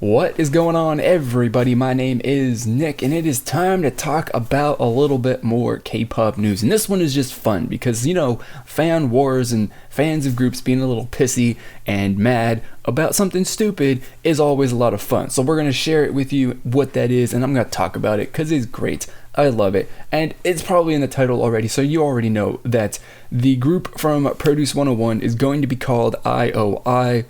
What is going on, everybody? My name is Nick, and it is time to talk about a little bit more K-pop news. And this one is just fun because, fan wars and fans of groups being a little pissy and mad about something stupid is always a lot of fun. So we're going to share it with you what that is, and I'm going to talk about it because it's great. I love it. And it's probably in the title already, so you already know that the group from Produce 101 is going to be called I.O.I.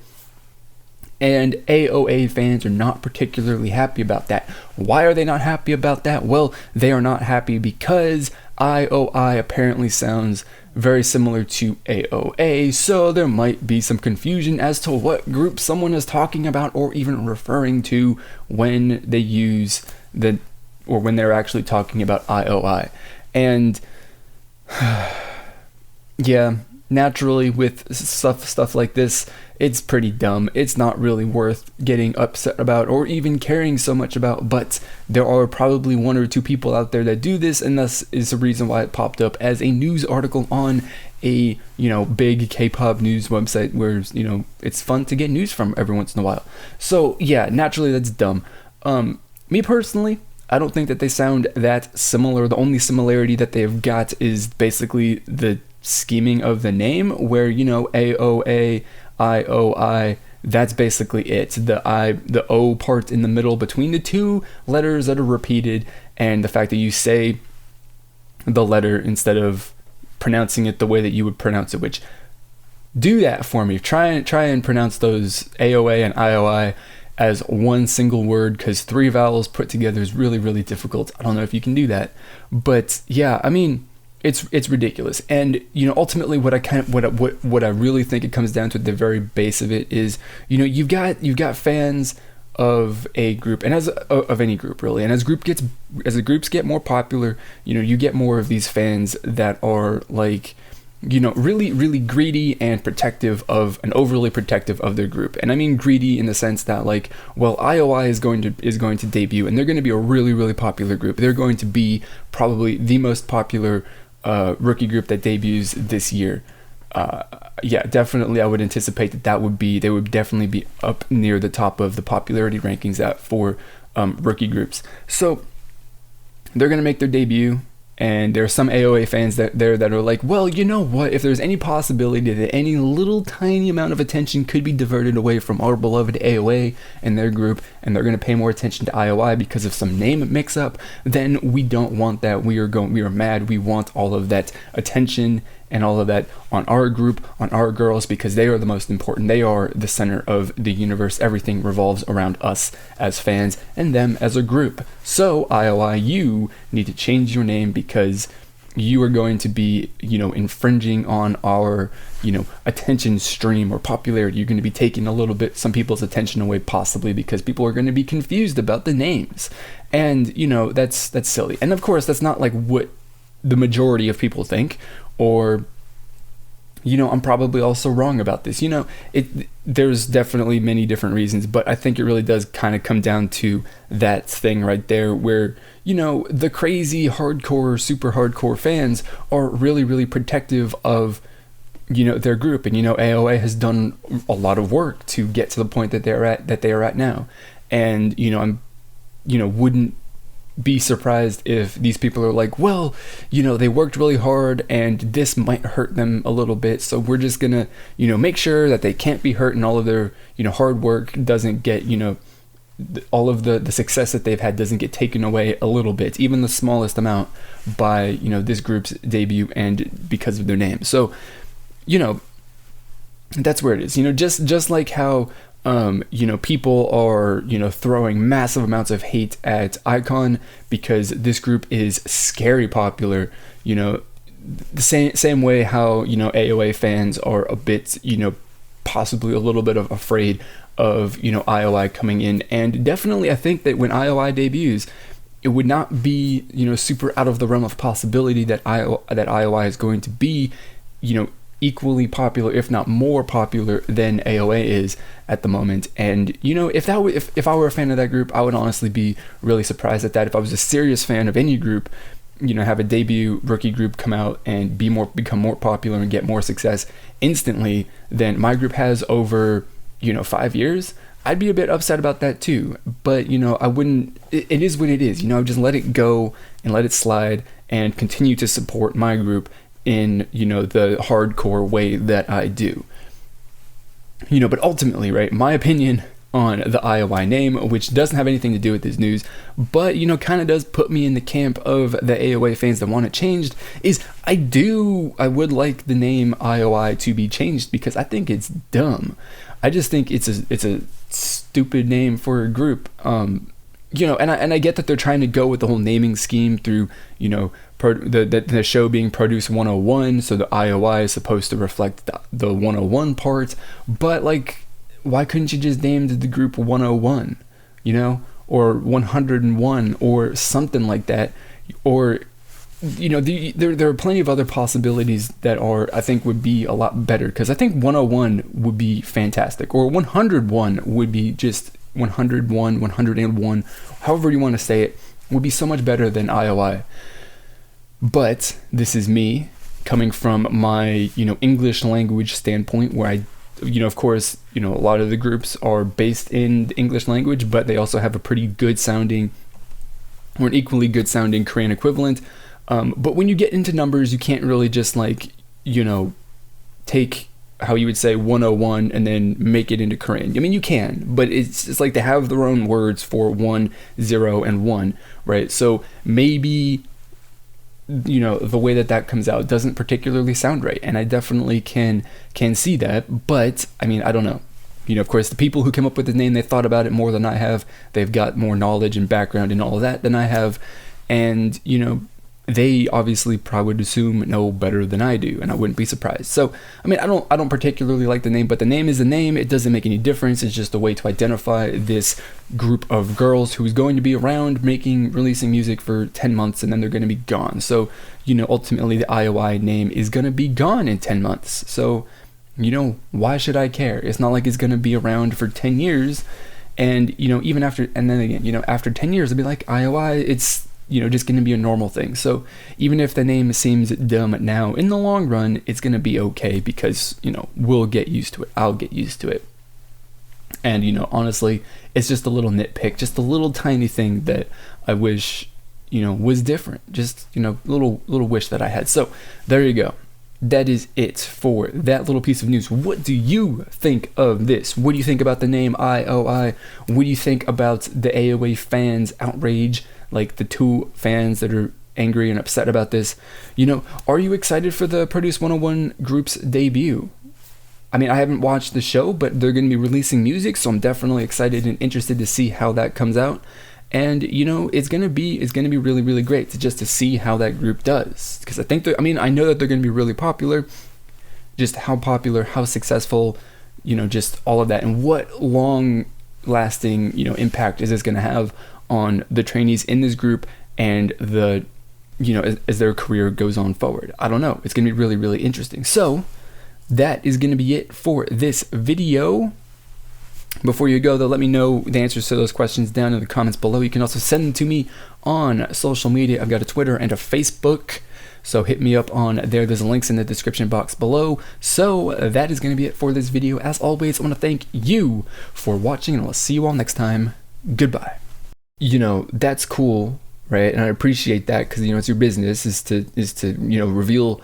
And AoA fans are not particularly happy about that. Why are they not happy about that? Well, they are not happy because I.O.I. apparently sounds very similar to AoA, so there might be some confusion as to what group someone is talking about or even referring to when they use or when they're actually talking about I.O.I. And yeah, naturally with stuff like this, it's pretty dumb. It's not really worth getting upset about or even caring so much about, but there are probably one or two people out there that do this, and thus is the reason why it popped up as a news article on a, big K-pop news website where, it's fun to get news from every once in a while. So yeah, naturally that's dumb. Me personally, I don't think that they sound that similar. The only similarity that they've got is basically the scheming of the name, where, AoA, I.O.I., that's basically it. The O part in the middle between the two letters that are repeated, and the fact that you say the letter instead of pronouncing it the way that you would pronounce it, which, do that for me. Try and pronounce those AoA and I.O.I. as one single word, because 3 vowels put together is really, really difficult. I don't know if you can do that, but yeah, I mean, it's ridiculous. And ultimately what I really think it comes down to at the very base of it is, you've got fans of a group, and of any group really, and as the groups get more popular, you get more of these fans that are like, really, really greedy and overly protective of their group. And I mean greedy in the sense that, like, well, I.O.I. is going to debut, and they're going to be a really, really popular group. They're going to be probably the most popular rookie group that debuts this year. Yeah, definitely I would anticipate they would definitely be up near the top of the popularity rankings for rookie groups. So they're going to make their debut. And there are some AoA fans that are like, well, you know what? If there's any possibility that any little tiny amount of attention could be diverted away from our beloved AoA and their group, and they're going to pay more attention to I.O.I. because of some name mix-up, then we don't want that. We are mad. We want all of that attention and all of that on our group, on our girls, because they are the most important. They are the center of the universe. Everything revolves around us as fans and them as a group. So I.O.I., you need to change your name because you are going to be, infringing on our, attention stream or popularity. You're going to be taking some people's attention away, possibly because people are going to be confused about the names. And, that's silly. And of course, that's not like what the majority of people think, or I'm probably also wrong about this. There's definitely many different reasons, but I think it really does kind of come down to that thing right there where, the crazy hardcore, super hardcore fans are really, really protective of, their group. And, AoA has done a lot of work to get to the point that they are at now. And, I'm, wouldn't be surprised if these people are like, well, they worked really hard and this might hurt them a little bit, so we're just gonna make sure that they can't be hurt and all of their hard work doesn't get all of the success that they've had doesn't get taken away a little bit, even the smallest amount, by this group's debut and because of their name. So that's where it is. Just like how people are, throwing massive amounts of hate at Icon because this group is scary popular, the same way how, AoA fans are a bit, possibly a little bit of afraid of, I.O.I. coming in. And definitely I think that when I.O.I. debuts, it would not be, super out of the realm of possibility that I.O.I. is going to be, equally popular, if not more popular than AoA is at the moment. And if I were a fan of that group, I would honestly be really surprised at that. If I was a serious fan of any group, have a debut rookie group come out and become more popular and get more success instantly than my group has over 5 years, I'd be a bit upset about that too. But, I wouldn't, it is what it is, just let it go and let it slide and continue to support my group in, the hardcore way that I do. But ultimately, right, my opinion on the I.O.I name, which doesn't have anything to do with this news, but, kind of does put me in the camp of the AoA fans that want it changed, is I would like the name I.O.I to be changed because I think it's dumb. I just think it's a stupid name for a group. And I get that they're trying to go with the whole naming scheme through, the show being Produce 101, so the I.O.I is supposed to reflect the 101 part, but like, why couldn't you just name the group 101, or 101 or something like that? Or, there are plenty of other possibilities that I think would be a lot better, because I think 101 would be fantastic, or 101 would be just 101, 101, however you want to say it, would be so much better than I.O.I. But this is me coming from my, English language standpoint, where I, of course, a lot of the groups are based in the English language, but they also have a pretty good sounding, or an equally good sounding Korean equivalent. But when you get into numbers, you can't really just take how you would say 101 and then make it into Korean. I mean, you can, but it's like they have their own words for 1, 0, and 1, right? So maybe, the way that comes out doesn't particularly sound right, and I definitely can see that, but I mean, I don't know. Of course, the people who came up with the name, they thought about it more than I have. They've got more knowledge and background and all of that than I have, and they obviously probably would assume know better than I do, and I wouldn't be surprised. So, I mean, I don't particularly like the name, but the name is the name. It doesn't make any difference. It's just a way to identify this group of girls who's going to be around releasing music for 10 months, and then they're going to be gone. So, ultimately the I.O.I name is going to be gone in 10 months. So, why should I care? It's not like it's going to be around for 10 years. And, even after, and then again, after 10 years, it'll be like I.O.I, it's, just going to be a normal thing. So even if the name seems dumb now, in the long run, it's going to be okay because, we'll get used to it. I'll get used to it. And, honestly, it's just a little nitpick, just a little tiny thing that I wish, was different. Just, little wish that I had. So there you go. That is it for that little piece of news. What do you think of this? What do you think about the name I.O.I? What do you think about the AoA fans' outrage? Like the 2 fans that are angry and upset about this. Are you excited for the Produce 101 group's debut? I mean, I haven't watched the show, but they're going to be releasing music, so I'm definitely excited and interested to see how that comes out. And it's going to be really, really great to see how that group does, because I think I know that they're going to be really popular. Just how popular, how successful, just all of that, and what long lasting impact is this going to have on the trainees in this group and the as their career goes on forward. I don't know. It's going to be really, really interesting. So that is going to be it for this video. Before you go, though, let me know the answers to those questions down in the comments below. You can also send them to me on social media. I've got a Twitter and a Facebook, so hit me up on there. There's links in the description box below. So that is going to be it for this video. As always, I want to thank you for watching, and I'll see you all next time. Goodbye. That's cool, right? And I appreciate that, because it's your business is to reveal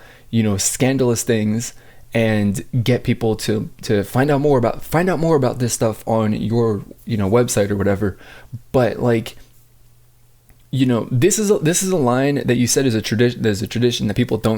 scandalous things and get people to find out more about this stuff on your website or whatever. But this is a line that you said is a tradition. There's a tradition that people don't